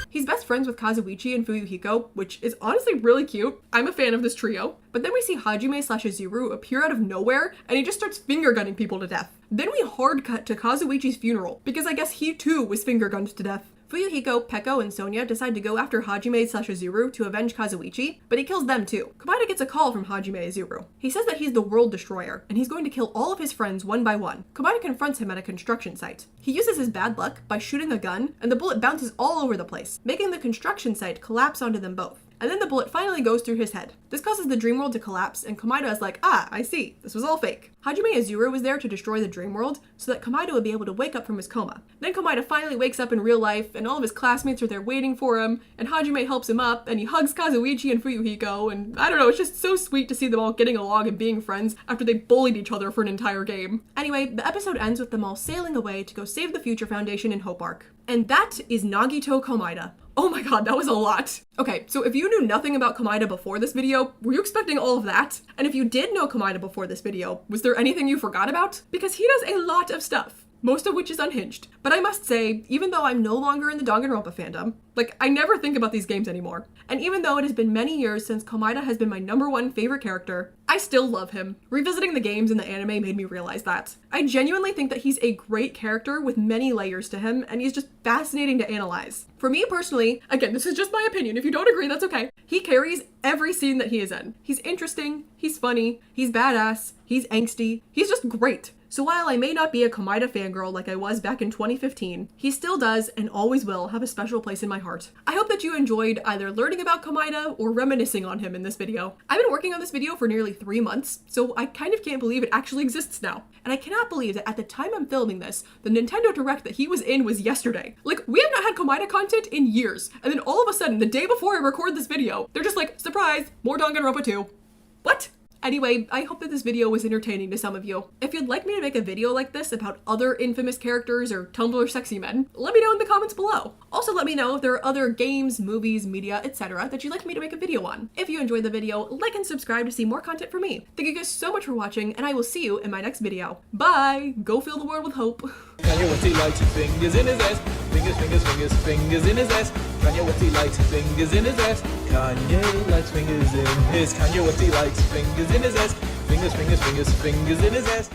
He's best friends with Kazuichi and Fuyuhiko, which is honestly really cute. I'm a fan of this trio. But then we see Hajime/Azuru appear out of nowhere, and he just starts finger gunning people to death. Then we hard cut to Kazuichi's funeral, because I guess he too was finger gunned to death. Fuyuhiko, Peko, and Sonia decide to go after Hajime/Azuru to avenge Kazuichi, but he kills them too. Komaeda gets a call from Hajime Azuru. He says that he's the world destroyer, and he's going to kill all of his friends one by one. Komaeda confronts him at a construction site. He uses his bad luck by shooting a gun, and the bullet bounces all over the place, making the construction site collapse onto them both. And then the bullet finally goes through his head. This causes the dream world to collapse, and Komaeda is like, ah, I see, this was all fake. Hajime Azuru was there to destroy the dream world so that Komaeda would be able to wake up from his coma. Then Komaeda finally wakes up in real life, and all of his classmates are there waiting for him, and Hajime helps him up, and he hugs Kazuichi and Fuyuhiko, and I don't know, it's just so sweet to see them all getting along and being friends after they bullied each other for an entire game. Anyway, the episode ends with them all sailing away to go save the Future Foundation in Hope Arc. And that is Nagito Komaeda. Oh my god, that was a lot. Okay, so if you knew nothing about Komaeda before this video, were you expecting all of that? And if you did know Komaeda before this video, was there anything you forgot about? Because he does a lot of stuff, most of which is unhinged. But I must say, even though I'm no longer in the Danganronpa fandom, like, I never think about these games anymore. And even though it has been many years since Komaeda has been my #1 favorite character, I still love him. Revisiting the games and the anime made me realize that. I genuinely think that he's a great character with many layers to him, and he's just fascinating to analyze. For me personally, again, this is just my opinion, if you don't agree, that's okay, he carries every scene that he is in. He's interesting, he's funny, he's badass, he's angsty, he's just great. So while I may not be a Komaeda fangirl like I was back in 2015, he still does and always will have a special place in my heart. I hope that you enjoyed either learning about Komaeda or reminiscing on him in this video. I've been working on this video for nearly 3 months, so I kind of can't believe it actually exists now. And I cannot believe that at the time I'm filming this, the Nintendo Direct that he was in was yesterday. Like, we have not had Komaeda content in years, and then all of a sudden, the day before I record this video, they're just like, surprise, more Danganronpa 2. What? Anyway, I hope that this video was entertaining to some of you. If you'd like me to make a video like this about other infamous characters or Tumblr sexy men, let me know in the comments below. Also let me know if there are other games, movies, media, etc. that you'd like me to make a video on. If you enjoyed the video, like and subscribe to see more content from me. Thank you guys so much for watching, and I will see you in my next video. Bye! Go fill the world with hope. Kanye West, he likes fingers in his ass. Fingers, fingers, fingers, fingers in his ass. Kanye West, he likes fingers in his ass. Kanye likes fingers in his. Kanye West, he likes fingers in his ass. Fingers, fingers, fingers, fingers in his ass.